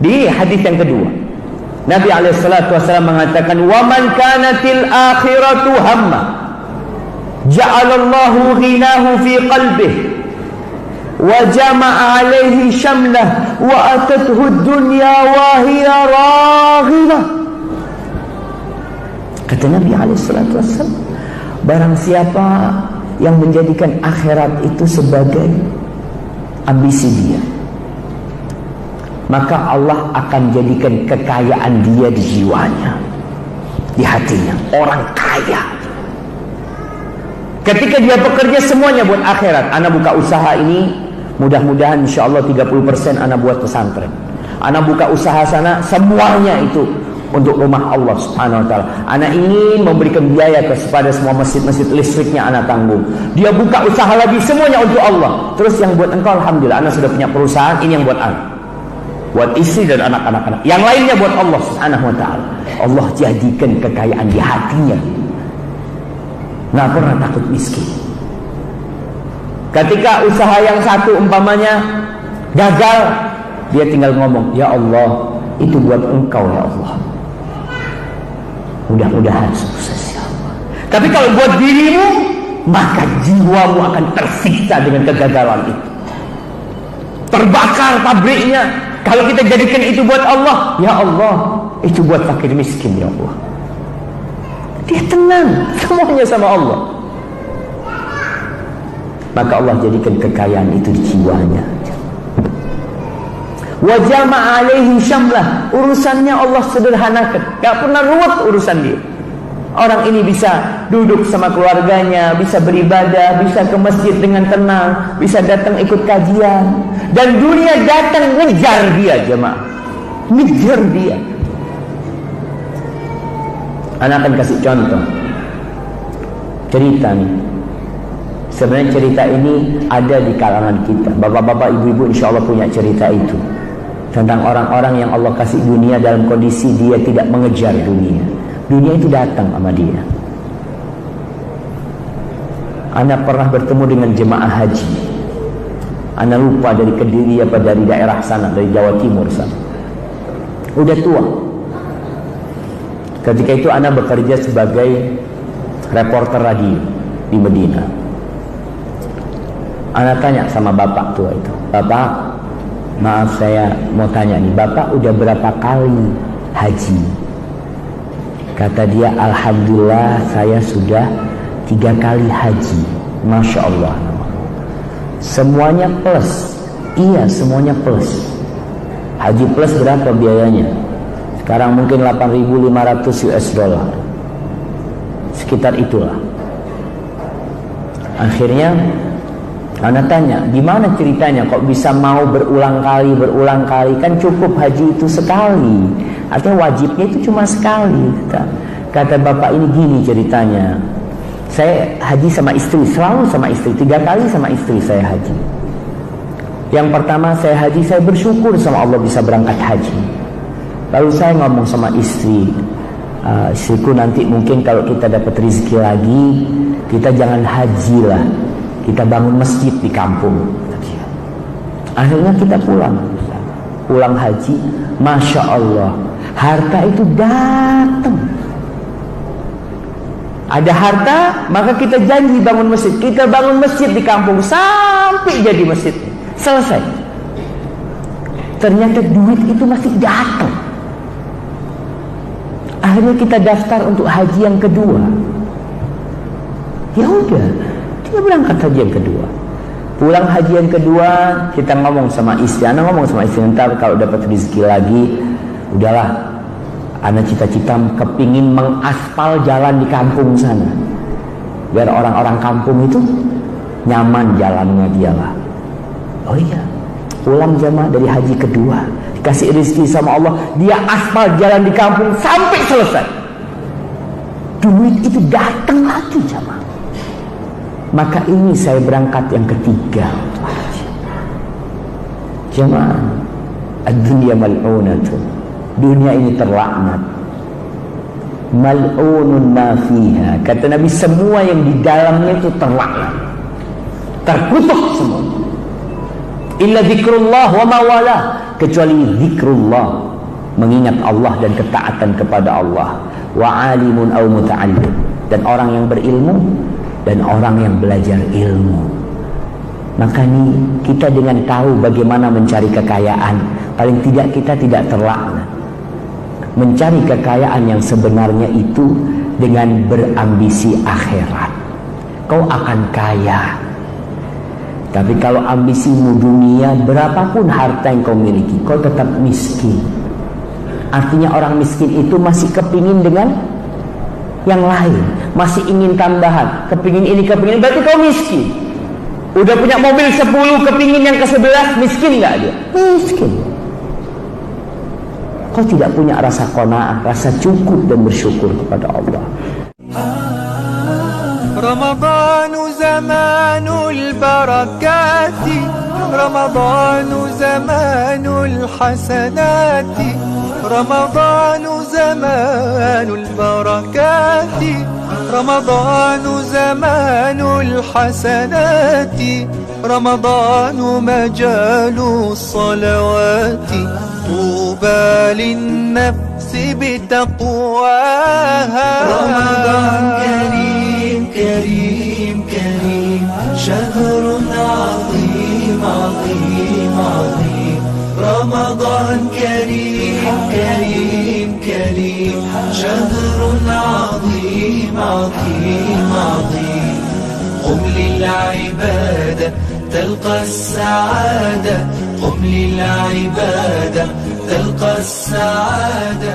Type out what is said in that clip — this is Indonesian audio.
Di hadis yang kedua, Nabi SAW mengatakan, "Wa man kanatil akhiratu hamma, ja'alallahu ghinahu fi qalbihi, wa jama'a alaihi syamlah, wa atathu dunya wa hiya raghibah." Kata Nabi SAW, barang siapa yang menjadikan akhirat itu sebagai ambisi dia, maka Allah akan jadikan kekayaan dia di jiwanya, di hatinya. Orang kaya ketika dia bekerja semuanya buat akhirat. Anak buka usaha ini, mudah-mudahan insya Allah 30% anak buat pesantren. Anak buka usaha sana, semuanya itu untuk rumah Allah subhanahu wa ta'ala. Anak ingin memberikan biaya kepada semua masjid-masjid, listriknya anak tanggung. Dia buka usaha lagi, semuanya untuk Allah. Terus yang buat engkau, alhamdulillah anak sudah punya perusahaan, ini yang buat anak, buat istri dan anak-anak. Yang lainnya buat Allah subhanahu wa ta'ala. Allah jadikan kekayaan di hatinya, nggak pernah takut miskin. Ketika usaha yang satu umpamanya gagal, dia tinggal ngomong, "Ya Allah, itu buat engkau ya Allah, mudah-mudahan sukses ya Allah." Tapi kalau buat dirimu, maka jiwamu akan tersiksa dengan kegagalan itu, terbakar pabriknya. Kalau kita jadikan itu buat Allah, ya Allah, itu buat fakir miskin ya Allah, dia tenang, semuanya sama Allah. Maka Allah jadikan kekayaan itu di jiwanya. Wa jama'a alaihi syamlah, urusannya Allah sederhanakan, gak pernah ruwet urusan dia. Orang ini bisa duduk sama keluarganya, bisa beribadah, bisa ke masjid dengan tenang, bisa datang ikut kajian, dan dunia datang ngejar dia, jemaah, ngejar dia. Anak akan kasih contoh cerita nih. Sebenarnya cerita ini ada di kalangan kita. Bapak-bapak, ibu-ibu insya Allah punya cerita itu, tentang orang-orang yang Allah kasih dunia dalam kondisi dia tidak mengejar dunia. Dunia itu datang sama dia. Anak pernah bertemu dengan jemaah haji. Anak lupa dari Kediri apa dari daerah sana, dari Jawa Timur sana. Udah tua. Ketika itu anak bekerja sebagai reporter radio di Medina. Anak tanya sama bapak tua itu, "Bapak, maaf saya mau tanya nih, Bapak udah berapa kali haji?" Kata dia, "Alhamdulillah saya sudah 3 kali haji." Masya Allah. Semuanya plus. Iya, semuanya plus. Haji plus berapa biayanya? Sekarang mungkin 8.500 US dollar, sekitar itulah. Akhirnya anak tanya, gimana ceritanya kok bisa mau berulang kali? Kan cukup haji itu sekali, artinya wajibnya itu cuma sekali. Kata bapak ini, gini ceritanya, saya haji sama istri, selalu sama istri, 3 kali sama istri saya haji. Yang pertama saya haji, saya bersyukur sama Allah bisa berangkat haji. Lalu saya ngomong sama istri, istriku, nanti mungkin kalau kita dapat rezeki lagi, kita jangan haji lah, kita bangun masjid di kampung. Akhirnya kita pulang haji. Masya Allah, harta itu datang. Ada harta, maka kita janji bangun masjid. Kita bangun masjid di kampung sampai jadi masjid, selesai. Ternyata duit itu masih datang. Akhirnya kita daftar untuk haji yang kedua. Ya udah, kita berangkat haji yang kedua. Pulang haji yang kedua, kita ngomong sama istri. Anak ngomong sama istri, ntar kalau dapat rezeki lagi, udahlah, anak cita-cita kepingin mengaspal jalan di kampung sana, biar orang-orang kampung itu nyaman jalannya dia lah. Oh iya, pulang jamaah dari haji kedua, dikasih rezeki sama Allah, dia aspal jalan di kampung sampai selesai. Duit itu datang lagi jamaah. Maka ini saya berangkat yang ketiga. Jemaah, ad-dunya mal'unatun. Dunia ini terlaknat. Mal'unun ma fiha. Kata Nabi, semua yang di dalamnya itu terlaknat, terkutuk semua. Illa zikrullah wa mawalah. kecuali zikrullah, mengingat Allah dan ketaatan kepada Allah. Wa alimun au muta'allim, dan orang yang berilmu dan orang yang belajar ilmu. Maka nih kita dengan tahu bagaimana mencari kekayaan, paling tidak kita tidak terlaknat. Mencari kekayaan yang sebenarnya itu dengan berambisi akhirat. Kau akan kaya. Tapi kalau ambisimu dunia, berapapun harta yang kau miliki, kau tetap miskin. Artinya orang miskin itu masih kepingin dengan yang lain, masih ingin tambahan, kepingin ini, kepingin, berarti kau miskin. Udah punya mobil 10, kepingin yang ke-11, miskin gak dia? Miskin. Kau tidak punya rasa qanaah, rasa cukup dan bersyukur kepada Allah. Ramadhanu zamanul barakati, Ramadhanu zamanul hasanati, Ramadhanu zamanul barakati, Ramadhanu zamanul hasanati, Ramadhanu majalus salawati, tuba linnafsi bitaqwaha. Ramadan karim karim karim, syahrun azim azim azim. Ramadan karim karim karim, syahrun azim azim azim. قم للعبادة تلقى السعادة، قم للعبادة تلقى السعادة.